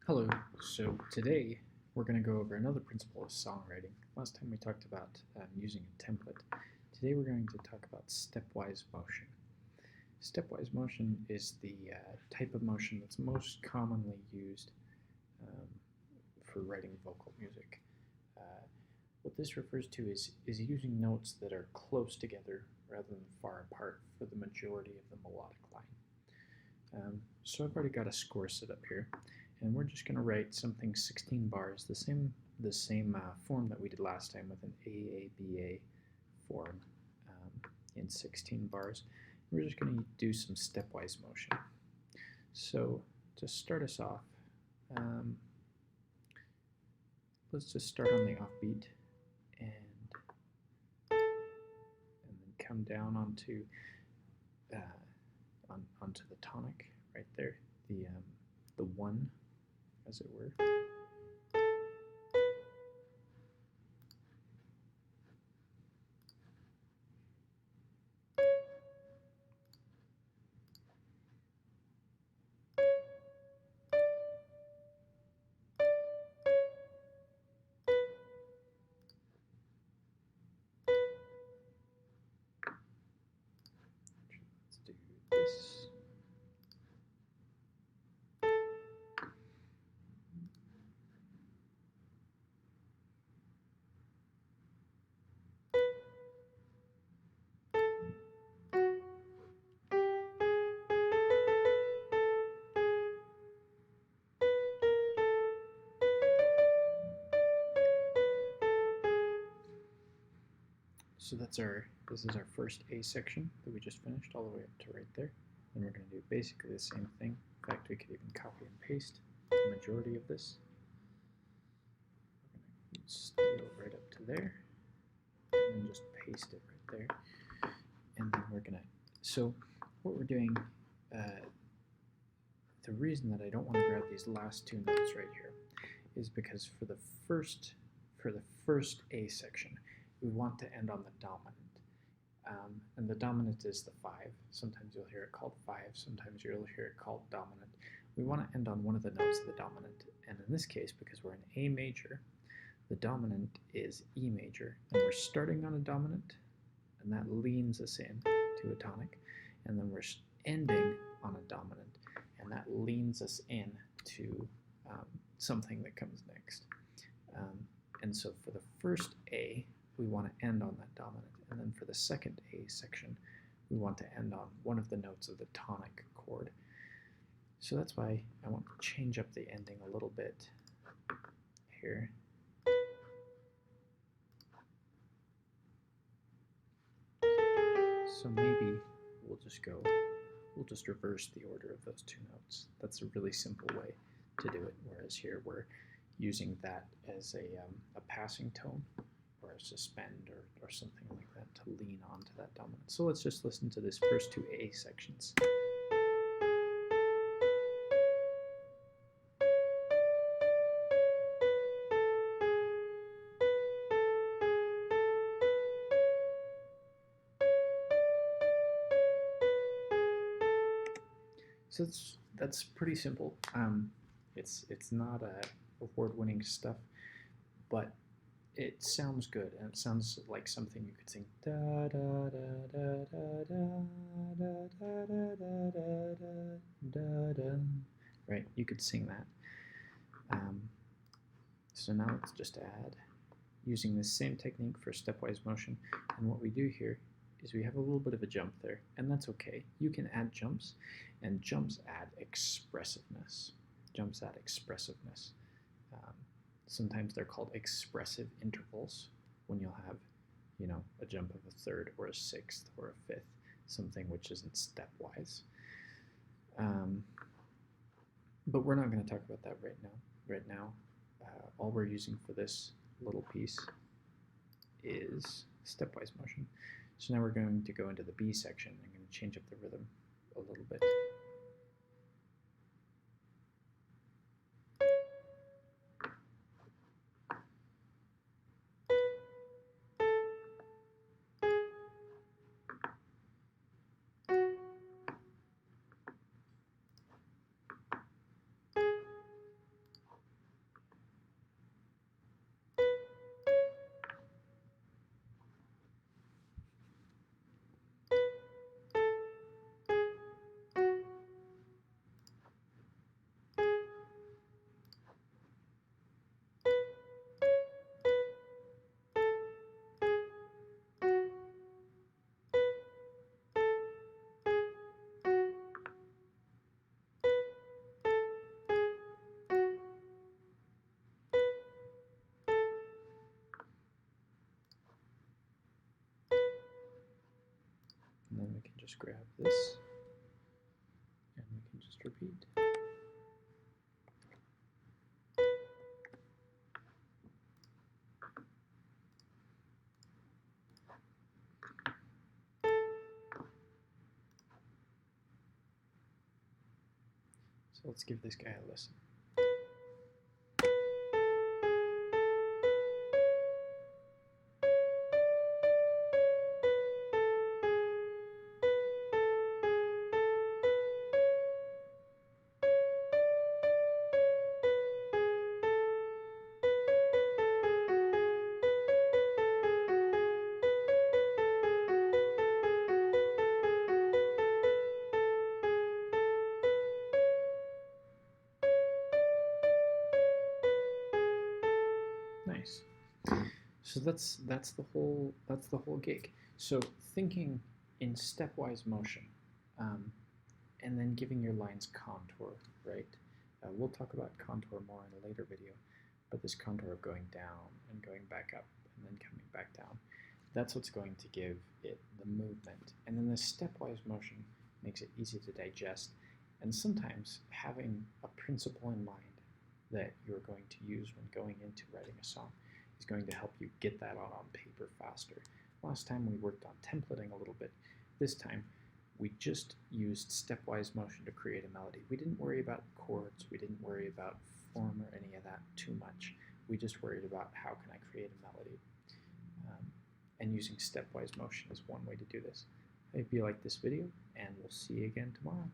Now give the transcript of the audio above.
Hello, so today we're going to go over another principle of songwriting. Last time we talked about using a template. Today we're going to talk about stepwise motion. Stepwise motion is the type of motion that's most commonly used um, for writing vocal music. What this refers to is using notes that are close together rather than far apart for the majority of the melodic line. So I've already got a score set up here, and we're just going to write something 16 bars, the same form that we did last time with an AABA form in 16 bars. We're just going to do some stepwise motion. So to start us off, let's just start on the offbeat and then come down onto onto the tonic right there, the one, as it were. Let's do this. So this is our first A section that we just finished all the way up to right there. And we're going to do basically the same thing. In fact, we could even copy and paste the majority of this. We're going to steal right up to there, and then just paste it right there. And then we're going to, so what we're doing, the reason that I don't want to grab these last two notes right here is because for the first A section, we want to end on the dominant. And the dominant is the 5. Sometimes you'll hear it called 5, sometimes you'll hear it called dominant. We want to end on one of the notes of the dominant, and in this case, because we're in A major, the dominant is E major, and we're starting on a dominant, and that leans us in to a tonic, and then we're ending on a dominant, and that leans us in to something that comes next. And so for the first A, we want to end on that dominant, and then for the second A section, we want to end on one of the notes of the tonic chord. So that's why I want to change up the ending a little bit here. So maybe we'll just reverse the order of those two notes. That's a really simple way to do it, whereas here we're using that as a passing tone, or a suspend, or something like that to lean onto that dominant. So let's just listen to this first two A sections. So that's pretty simple. It's not award-winning stuff, but it sounds good, and it sounds like something you could sing. Da da da da da da da da da da da da. Right? You could sing that. So now let's just add, using the same technique for stepwise motion, and what we do here is we have a little bit of a jump there, and that's okay. You can add jumps, and jumps add expressiveness. Jumps add expressiveness. Sometimes they're called expressive intervals when you'll have, a jump of a third or a sixth or a fifth, something which isn't stepwise. But we're not going to talk about that right now. Right now, all we're using for this little piece is stepwise motion. So now we're going to go into the B section. I'm going to change up the rhythm a little bit. just grab this, and we can just repeat. So let's give this guy a listen. Nice. So that's the whole gig. So thinking in stepwise motion, and then giving your lines contour, right? We'll talk about contour more in a later video, but this contour of going down and going back up and then coming back down, that's what's going to give it the movement. And then the stepwise motion makes it easy to digest, and sometimes having a principle in mind that you're going to use when going into writing a song is going to help you get that out on paper faster. Last time we worked on templating a little bit. This time we just used stepwise motion to create a melody. We didn't worry about chords, we didn't worry about form or any of that too much. We just worried about how can I create a melody. And using stepwise motion is one way to do this. I hope you like this video, and we'll see you again tomorrow.